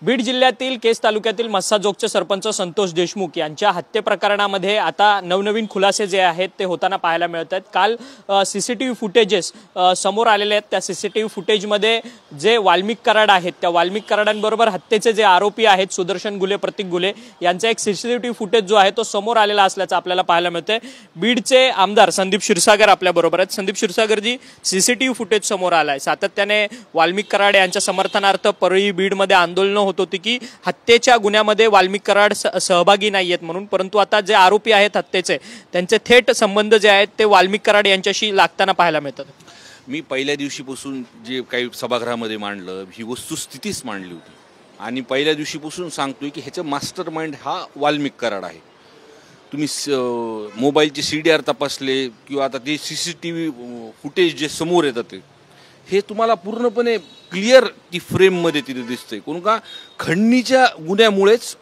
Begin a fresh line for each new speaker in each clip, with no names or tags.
बीड जिल्ह्यातील केस तालुक्यातील मस्साजोगचे सरपंच संतोष देशमुख यांच्या हत्ये प्रकरणामध्ये आता नवनवीन खुलासे जे आहेत ते होताना पाहायला मिळत आहेत। काल सीसीटीव्ही फुटेजेस समोर आलेले आहेत। त्या सीसीटीव्ही फुटेजमध्ये जे वाल्मिक कराड आहेत त्या वाल्मिक कराडांबरोबर हत्येचे जे आरोपी आहेत सुदर्शन गुले, प्रतीक गुले यांचा एक सीसीटीव्ही फुटेज जो आहे तो समोर आलेला असल्याचं आपल्याला पाहायला मिळतंय। बीडचे आमदार संदीप क्षीरसागर आपल्या बरोबर आहेत। संदीप क्षीरसागरजी, सीसीटीव्ही फुटेज समोर आलाय, सातत्याने वाल्मिक कराड यांच्या समर्थनार्थ परळी बीडमध्ये आंदोलन होत होती की हत्येच्या गुन्ह्यामध्ये वाल्मिक कराड सहभागी नाहीयेत म्हणून, परंतु आता जे आरोपी आहेत हत्येचे त्यांचे थेट संबंध जे आहेत ते वाल्मिक कराड यांच्याशी लागताना पाहायला मिळतात।
मी पहिल्या दिवशीपासून जे काही सभागृहामध्ये मांडलं ही वस्तुस्थितीच मांडली होती आणि पहिल्या दिवशीपासून सांगतोय की ह्याचं मास्टर माइंड हा वाल्मिक कराड आहे। तुम्ही मोबाईलचे CDR तपासले किंवा आता ते CCTV फुटेज जे समोर येतात हे तुम्हाला पूर्णपणे क्लिअर ती फ्रेममध्ये तिथे दिसतंय। कोण का खंडणीच्या गुन्ह्यामुळेच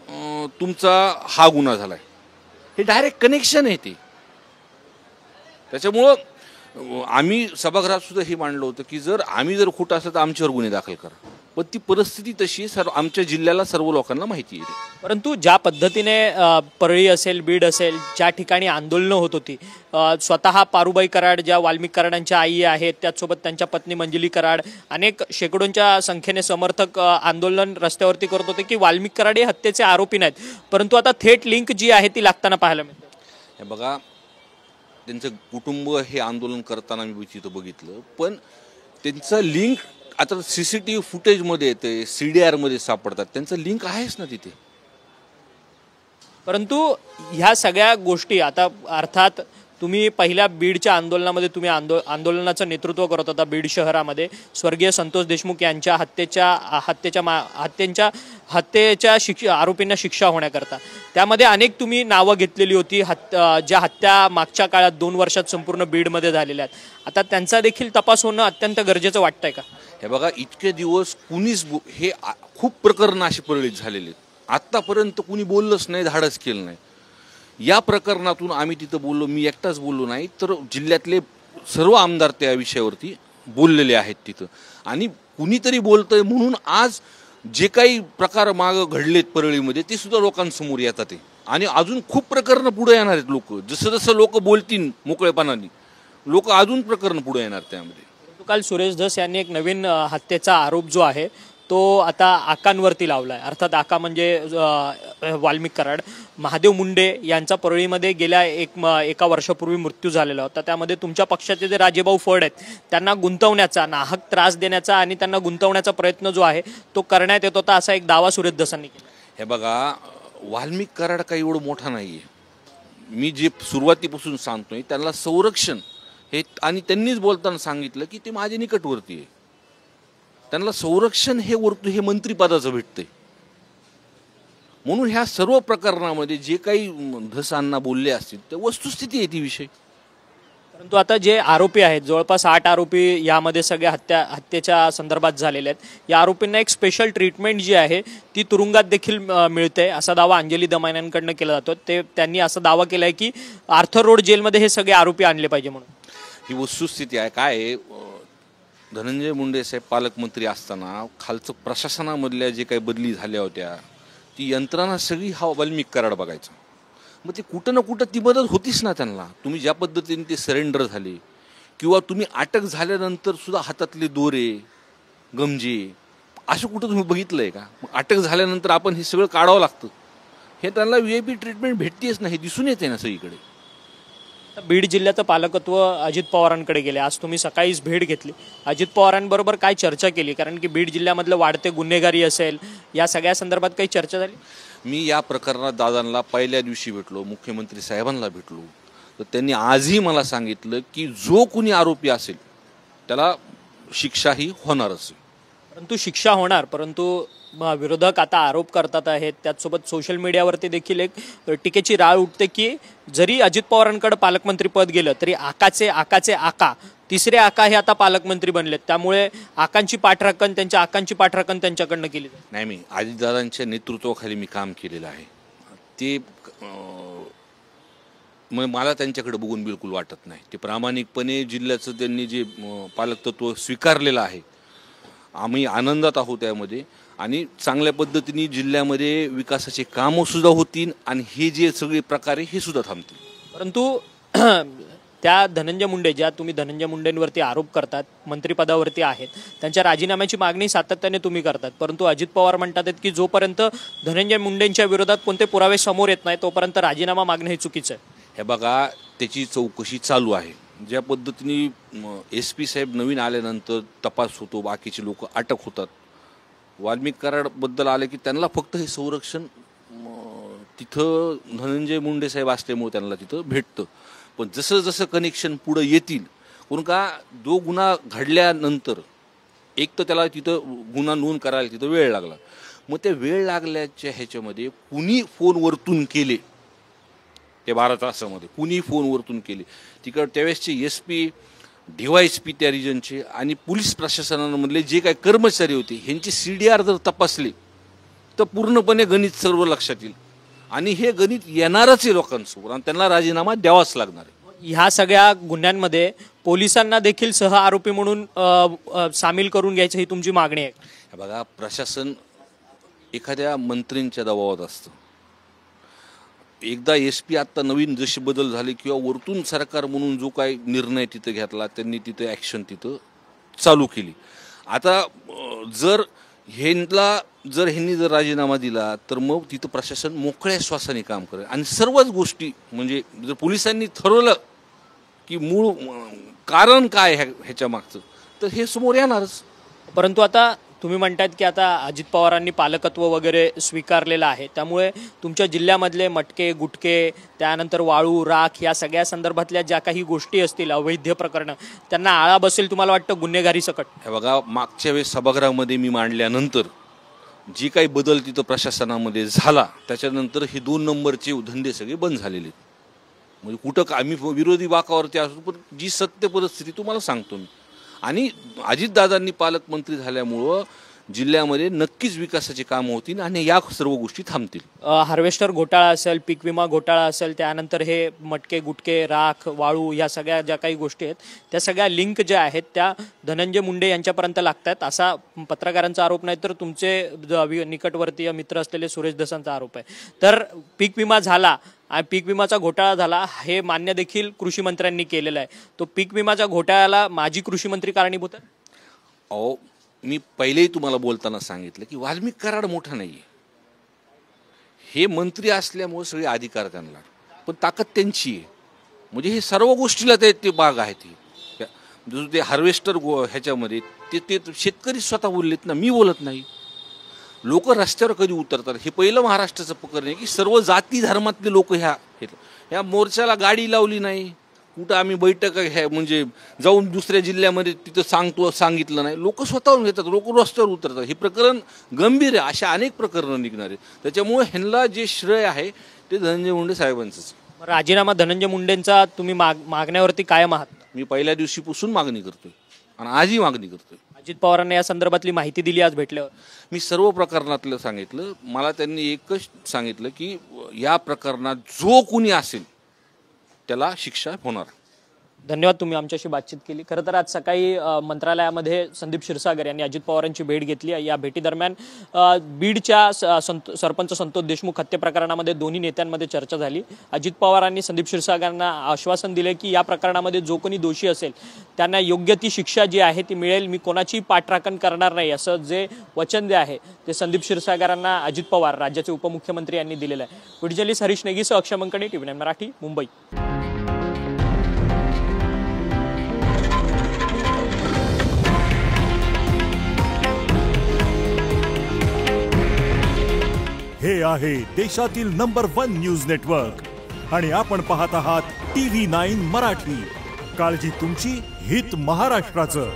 तुमचा हा गुन्हा झालाय, हे डायरेक्ट कनेक्शन आहे ते। त्याच्यामुळं आम्ही सभागृहात सुद्धा हे मांडलं होतं की आम्ही जर खोटं असलं तर आमच्यावर गुन्हे दाखल करा, पण ती परिस्थिती तशी आमच्या जिल्ह्याला सर्व लोकांना माहिती आहे।
परंतु ज्या पद्धतीने परळी असेल, बीड असेल, ज्या ठिकाणी आंदोलनं होत होती, स्वतः पारुबाई कराड ज्या वाल्मिक कराडांच्या आई आहेत त्याचसोबत त्यांच्या पत्नी मंजिली कराड, अनेक शेकडोंच्या संख्येने समर्थक आंदोलन रस्त्यावरती करत होते की वाल्मिक कराड हे हत्येचे आरोपी नाहीत, परंतु आता थेट लिंक जी आहे ती लागताना पाहायला मिळते।
हे बघा, त्यांचं कुटुंब हे आंदोलन करताना मी तिथं बघितलं, पण त्यांचं लिंक आता CCTV फुटेजमध्ये येते, CDR मध्ये सापडतात, त्यांचं लिंक आहेच ना तिथे।
परंतु ह्या सगळ्या गोष्टी आता अर्थात तुम्ही पहिल्या बीडच्या आंदोलनामध्ये तुम्ही आंदोलनाचं नेतृत्व करत होता बीड शहरामध्ये, स्वर्गीय संतोष देशमुख यांच्या हत्येच्या आरोपींना शिक्षा होण्याकरता त्यामध्ये अनेक तुम्ही नावं घेतलेली होती ज्या हत्या मागच्या काळात 2 वर्षात संपूर्ण बीडमध्ये झालेल्या आहेत। आता त्यांचा देखील तपास होणं अत्यंत गरजेचं वाटतंय का?
हे बघा, इतके दिवस कुणीच हे खूप प्रकरण अशी परळीत झालेले आहेत, आत्तापर्यंत कुणी बोललंच नाही, धाडस केलं नाही। या प्रकरणातून आम्ही तिथं बोललो, मी एकटाच बोललो नाही तर जिल्ह्यातले सर्व आमदार त्या विषयावरती बोललेले आहेत तिथं, आणि कुणीतरी बोलतंय म्हणून आज जे काही प्रकार मागं घडलेत परळीमध्ये ते सुद्धा लोकांसमोर येतात आणि अजून खूप प्रकरणं पुढे येणार आहेत। लोक जसं जसं लोक बोलतील मोकळेपणाने लोक अजून प्रकरण पुढे येणार त्यामध्ये।
काल सुरेश धस यांनी एक नवीन हत्येचा आरोप जो आहे तो आता आकांवरती लावलाय, अर्थात आका म्हणजे वाल्मिक कराड। महादेव मुंडे यांचा परळीमध्ये गेल्या एका वर्षापूर्वी मृत्यू झालेला होता, त्यामध्ये तुमच्या पक्षाचे जे राजेभाऊ फड आहेत त्यांना गुंतवण्याचा, नाहक त्रास देण्याचा आणि त्यांना गुंतवण्याचा प्रयत्न जो आहे तो करण्यात येत होता, असा एक दावा सुरेश धसांनी केला।
हे बघा, वाल्मिक कराड काही एवढं मोठा नाहीये, मी जे सुरुवातीपासून सांगतोय त्यांना संरक्षण हे, आणि त्यांनीच बोलताना सांगितलं की ते माझ्या निकटवर्ती आहे, त्यांना संरक्षण हे मंत्रिपदाचं भेटतंय। म्हणून ह्या सर्व प्रकरणामध्ये जे काही धसांना बोलले असतील ते वस्तुस्थिती आहे ती विषय।
परंतु आता जे आरोपी आहेत जवळपास 8 आरोपी यामध्ये सगळ्या हत्येच्या संदर्भात झालेले आहेत, या आरोपींना एक स्पेशल ट्रीटमेंट जी आहे ती तुरुंगात देखील मिळते असा दावा अंजली दमानियांकडनं केला जातो। त्यांनी असा दावा केला आहे की आर्थर रोड जेलमध्ये हे सगळे आरोपी आणले पाहिजे म्हणून।
ही वस्तुस्थिती आहे। काय धनंजय मुंडे साहेब पालकमंत्री असताना खालचं प्रशासनामधल्या जे काही बदली झाल्या होत्या ती यंत्रणा सगळी हा वाल्मिक कराड बघायचा, मग ते कुठं ना कुठं ती मदत होतीच ना त्यांना। तुम्ही ज्या पद्धतीने ते सरेंडर झाले किंवा तुम्ही अटक झाल्यानंतर सुद्धा हातातले दोरे, गमजे असं कुठं तुम्ही बघितलंय का? मग अटक झाल्यानंतर आपण हे सगळं काढावं लागतं, हे त्यांना VIP ट्रीटमेंट भेटतेच नाही, दिसून येते ना सगळीकडे।
बीड जिल्ह्याचं पालकत्व अजित पवारांकडे गेले, आज तुम्ही सकाळीच भेट घेतली, अजित पवारांबरोबर काय चर्चा केली? कारण की बीड जिल्ह्यामधलं वाढते गुन्हेगारी असेल या सगळ्या संदर्भात काही चर्चा झाली?
मी या प्रकरणात दादांना पहिल्या दिवशी भेटलो, मुख्यमंत्री साहेबांना भेटलो, तर त्यांनी आजही मला सांगितलं की जो कोणी आरोपी असेल त्याला शिक्षा ही होणारच।
परंतु शिक्षा होणार, परंतु विरोधक आता आरोप करतात आहेत, त्याचसोबत सोशल मीडियावरती देखील एक टीकेची राळ उठते की जरी अजित पवारांकडे पालकमंत्रीपद गेलं तरी आकाचे आका तिसरे आका हे आता पालकमंत्री बनलेत, त्यामुळे आकांची पाठराखण त्यांच्याकडनं केली जाते।
नाही, मी अजितदादांच्या नेतृत्वाखाली मी काम केलेलं आहे, ते मला त्यांच्याकडे बघून बिलकुल वाटत नाही। ते प्रामाणिकपणे जिल्ह्याचं त्यांनी जे पालकत्व स्वीकारलेलं आहे, आम्ही आनंदात आहोत त्यामध्ये। आणि चांगल्या पद्धतीने जिल्ह्यामध्ये विकासाचे कामं सुद्धा होतील आणि हे जे सगळे प्रकार आहे हे सुद्धा थांबतील.
परंतु त्या धनंजय मुंडे, ज्या तुम्ही धनंजय मुंडेंवरती आरोप करतात, मंत्रिपदावरती आहेत, त्यांच्या राजीनाम्याची मागणी सातत्याने तुम्ही करतात, परंतु अजित पवार म्हणतात की जोपर्यंत धनंजय मुंडेंच्या विरोधात कोणते पुरावे समोर येत नाही तोपर्यंत राजीनामा मागणं हे चुकीचं आहे.
हे बघा, त्याची चौकशी चालू आहे. ज्या पद्धतीने SP साहेब नवीन आल्यानंतर तपास होतो, बाकीचे लोक अटक होतात. वाल्मिक कराडबद्दल आले की त्यांना फक्त हे संरक्षण तिथं धनंजय मुंडे साहेब असल्यामुळे त्यांना तिथं भेटतं. पण जसं जसं कनेक्शन पुढं येतील, कारण का जो गुन्हा घडल्यानंतर एक तर त्याला तिथं गुन्हा नोंद करायला तिथं वेळ लागला. मग त्या वेळ लागल्याच्या ह्याच्यामध्ये कुणी फोनवरतून केले, ते 12 तासामध्ये कुणी फोनवरतून केले, तिकडं त्यावेळेसचे SP, DYSP त्या रिजनचे आणि पोलीस प्रशासनामधले जे काही कर्मचारी होते ह्यांचे CDR जर तपासले तर पूर्णपणे गणित सर्व लक्षात येईल. आणि हे गणित येणारच आहे लोकांसमोर आणि त्यांना राजीनामा द्यावाच लागणार आहे.
ह्या सगळ्या गुन्ह्यांमध्ये पोलिसांना देखील सह आरोपी म्हणून सामील करून घ्यायची ही तुमची मागणी आहे.
बघा, प्रशासन एखाद्या मंत्रींच्या दबावात असतं. एकदा SP आत्ता नवीन जसे बदल झाले किंवा वरतून सरकार म्हणून जो काही निर्णय तिथं घेतला त्यांनी तिथं ॲक्शन तिथं चालू केली. आता ह्यांनी जर राजीनामा दिला तर मग तिथं प्रशासन मोकळ्या श्वासाने काम करेल आणि सर्वच गोष्टी म्हणजे जर पोलिसांनी ठरवलं की मूळ कारण काय ह्याच्या मागचं तर हे समोर येणारच.
परंतु आता तुम्ही म्हणतात की आता अजित पवारांनी पालकत्व वगैरे स्वीकारलेलं आहे, त्यामुळे तुमच्या जिल्ह्यामधले मटके, गुटके, त्यानंतर वाळू, राख या सगळ्या संदर्भातल्या ज्या काही गोष्टी असतील, अवैध प्रकरणं, त्यांना आळा बसेल तुम्हाला वाटतं गुन्हेगारी सकट?
हे बघा, मागच्या वेळेस सभागृहामध्ये मी मांडल्यानंतर जी काही बदल तिथं प्रशासनामध्ये झाला त्याच्यानंतर हे 2 नंबरचे धंदे सगळे बंद झालेले. म्हणजे कुठं आम्ही विरोधी वाकावरती असतो, पण जी सत्य परिस्थिती तुम्हाला सांगतो मी. आणि अजितदादांनी पालकमंत्री झाल्यामुळं जिल्ह्यामध्ये नक्कीच विकासाची कामं होतील आणि या सर्व गोष्टी थांबतील.
हार्वेस्टर घोटाळा असेल, पीक विमा घोटाळा असेल, त्यानंतर हे मटके, गुटके, राख, वाळू या सगळ्या ज्या काही गोष्टी आहेत त्या सगळ्या लिंक ज्या आहेत त्या धनंजय मुंडे यांच्यापर्यंत लागतात असा पत्रकारांचा आरोप नाही तर तुमचे निकटवर्तीय मित्र असलेले सुरेश दसांचा आरोप आहे. तर पीक विमा झाला आणि पीक विमाचा घोटाळा झाला हे मान्य देखील कृषी मंत्र्यांनी केलेलं आहे. तो पीक विमाच्या घोटाळ्याला माजी कृषी मंत्री कारणीभूत आहे?
अहो, मी पहिलेही तुम्हाला बोलताना सांगितलं की वाल्मिक कराड मोठा नाही आहे. हे मंत्री असल्यामुळे सगळे अधिकार त्यांना, पण ताकद त्यांची आहे. म्हणजे हे सर्व गोष्टीला ते बाग आहेत. जसं ते हार्वेस्टर ह्याच्यामध्ये ते शेतकरी स्वतः बोललेत ना, मी बोलत नाही. लोक रस्त्यावर कधी उतरतात हे पहिलं महाराष्ट्राचं प्रकरण आहे की सर्व जाती धर्मातले लोक ह्या मोर्चाला गाडी लावली नाही, कुठं आम्ही बैठक म्हणजे जाऊन दुसऱ्या जिल्ह्यामध्ये तिथं सांगितलं नाही. लोक स्वतःहून घेतात, लोक रस्त्यावर उतरतात. हे प्रकरण गंभीर आहे. अशा अनेक प्रकरणं निघणार आहेत. त्याच्यामुळे ह्यांना जे श्रेय आहे ते धनंजय मुंडे साहेबांचंच.
राजीनामा धनंजय मुंडेंचा तुम्ही मागण्यावरती कायम आहात?
मी पहिल्या दिवशीपासून मागणी करतोय आणि आजही मागणी करतोय.
अजित पवारांनी या संदर्भातली माहिती दिली आज भेटल्यावर?
मी सर्व प्रकरणातलं सांगितलं. मला त्यांनी एकच सांगितलं की या प्रकरणात जो कोणी असेल त्याला शिक्षा होणार.
धन्यवाद, तुम्ही आमच्याशी बातचीत केली. खरं तर आज सकाळी मंत्रालयामध्ये संदीप क्षीरसागर यांनी अजित पवारांची भेट घेतली. या भेटीदरम्यान बीडच्या सरपंच संतोष देशमुख हत्ये प्रकरणामध्ये दोन्ही नेत्यांमध्ये चर्चा झाली. अजित पवारांनी संदीप क्षीरसागरांना आश्वासन दिले की या प्रकरणामध्ये जो कोणी दोषी असेल त्यांना योग्य ती शिक्षा जी आहे ती मिळेल, मी कोणाची पाठराखण करणार नाही असं जे वचन जे आहे ते संदीप क्षीरसागरांना अजित पवार राज्याचे उपमुख्यमंत्री यांनी दिलेलं आहे. व्हिडिओ जर्नलिस्ट हरीश नेगीसह अक्षय मंकणे, TV9 मराठी, मुंबई.
हे आहे देशातील नंबर 1 न्यूज नेटवर्क आणि आपण पाहत आहात TV9 मराठी. काळजी तुमची, हित महाराष्ट्राचं.